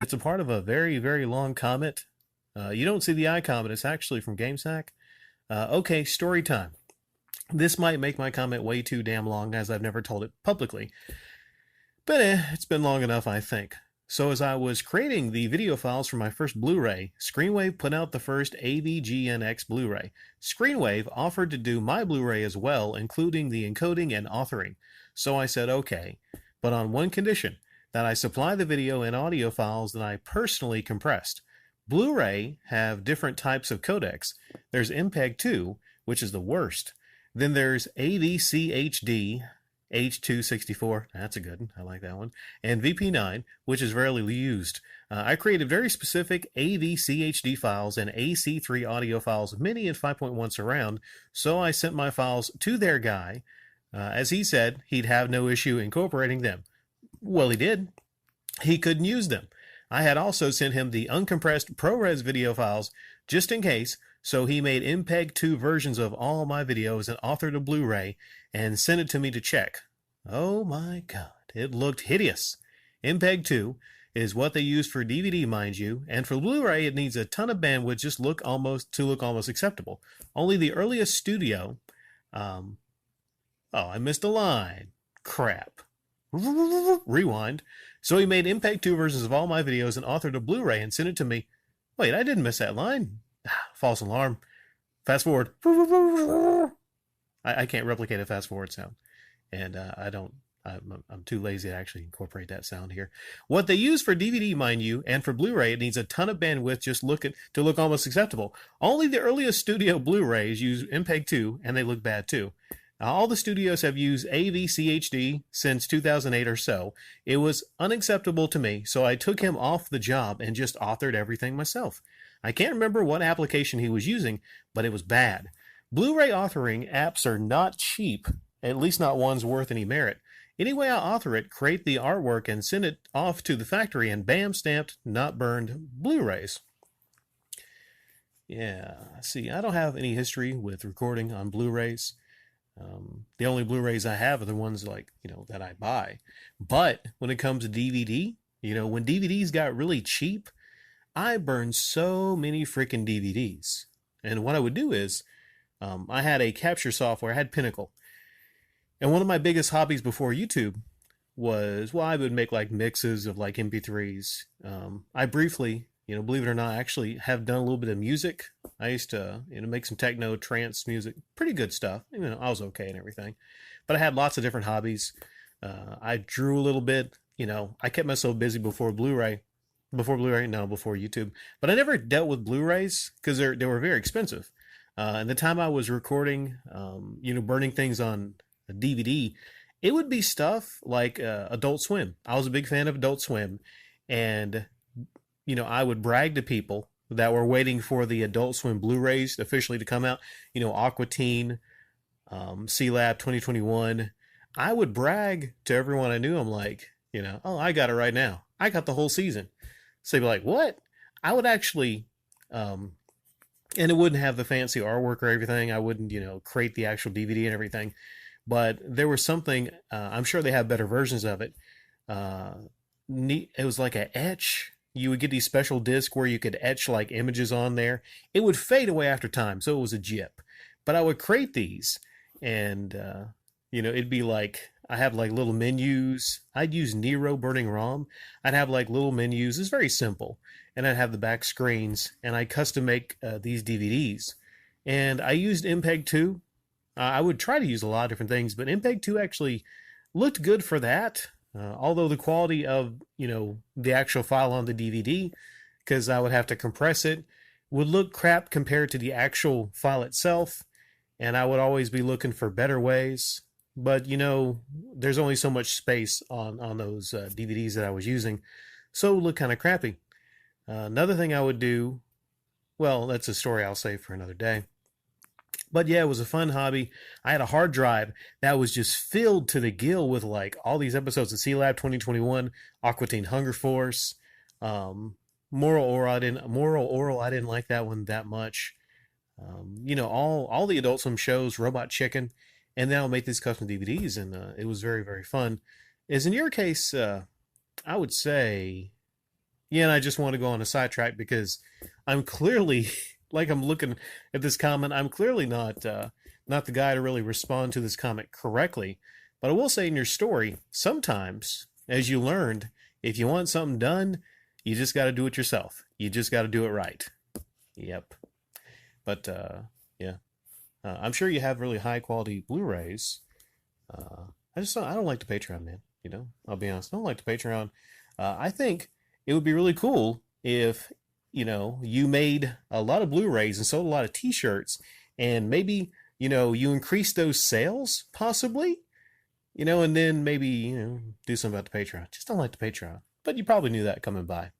It's a part of a very, very long comment. You don't see the eye comment. It's actually from GameSack. Okay, story time. This might make my comment way too damn long as I've never told it publicly. But it's been long enough, I think. So as I was creating the video files for my first Blu-ray, Screenwave put out the first AVGNX Blu-ray. Screenwave offered to do my Blu-ray as well, including the encoding and authoring. So I said okay, but on one condition, that I supply the video and audio files that I personally compressed. Blu-ray have different types of codecs. There's MPEG 2, which is the worst. Then there's AVCHD, H264, that's a good one, I like that one, and VP9, which is rarely used. I created very specific AVCHD files and AC3 audio files, MIDI and 5.1 surround, so I sent my files to their guy. As he said, he'd have no issue incorporating them. Well, he did. He couldn't use them. I had also sent him the uncompressed ProRes video files just in case, so he made MPEG 2 versions of all my videos and authored a Blu-ray and sent it to me to check. Oh my god, it looked hideous. MPEG 2 is what they use for DVD, mind you, and for Blu-ray it needs a ton of bandwidth just look almost acceptable. Only the earliest studio... oh, I missed a line. Crap. Rewind. So he made MPEG 2 versions of all my videos and authored a Blu-ray and sent it to me. Wait, I didn't miss that line. False alarm. Fast forward. I can't replicate a fast forward sound. And I'm too lazy to actually incorporate that sound here. What they use for DVD, mind you, and for Blu-ray, it needs a ton of bandwidth to look almost acceptable. Only the earliest studio Blu-rays use MPEG 2, and they look bad too. All the studios have used AVCHD since 2008 or so. It was unacceptable to me, so I took him off the job and just authored everything myself. I can't remember what application he was using, but it was bad. Blu-ray authoring apps are not cheap, at least not ones worth any merit. Anyway, I author it, create the artwork, and send it off to the factory, and bam, stamped, not burned Blu-rays. Yeah, see, I don't have any history with recording on Blu-rays. The only Blu-rays I have are the ones that I buy. But when it comes to DVD, when DVDs got really cheap, I burned so many freaking DVDs. And what I would do is, I had a capture software, I had Pinnacle. And one of my biggest hobbies before YouTube was, I would make mixes of MP3s. I briefly, believe it or not, I actually have done a little bit of music. I used to, make some techno, trance music, pretty good stuff. I was okay and everything. But I had lots of different hobbies. I drew a little bit. I kept myself busy before YouTube. But I never dealt with Blu-rays because they were very expensive. And the time I was recording, burning things on a DVD, it would be stuff like Adult Swim. I was a big fan of Adult Swim. And I would brag to people that were waiting for the Adult Swim Blu-rays officially to come out. Aqua Teen, C-Lab 2021. I would brag to everyone I knew. I'm like, oh, I got it right now. I got the whole season. So they'd be like, what? I would actually, and it wouldn't have the fancy artwork or everything. I wouldn't, create the actual DVD and everything. But there was something, I'm sure they have better versions of it. It was like an etch. You would get these special discs where you could etch images on there. It would fade away after time, so it was a JIP. But I would create these, and it'd be I have little menus. I'd use Nero Burning ROM. I'd have little menus. It's very simple, and I'd have the back screens, and I custom make these DVDs. And I used MPEG 2. I would try to use a lot of different things, but MPEG 2 actually looked good for that. Although the quality of, the actual file on the DVD, because I would have to compress it, would look crap compared to the actual file itself. And I would always be looking for better ways. But, there's only so much space on those DVDs that I was using. So it would look kind of crappy. Another thing I would do, that's a story I'll save for another day. But yeah, it was a fun hobby. I had a hard drive that was just filled to the gill with all these episodes of C-Lab 2021, Aqua Teen Hunger Force, Moral Oral. I didn't like that one that much. All the Adult Swim shows, Robot Chicken, and then I'll make these custom DVDs, and it was very, very fun. As in your case, I would say, Yeah, and I just want to go on a sidetrack because I'm clearly, like I'm looking at this comment, I'm clearly not the guy to really respond to this comment correctly. But I will say in your story, sometimes, as you learned, if you want something done, you just got to do it yourself. You just got to do it right. Yep. But yeah, I'm sure you have really high quality Blu-rays. I don't like the Patreon, man. You know, I'll be honest. I don't like the Patreon. I think it would be really cool if you made a lot of Blu-rays and sold a lot of T-shirts, and maybe you increase those sales possibly. And then maybe do something about the Patreon. Just don't like the Patreon, but you probably knew that coming by.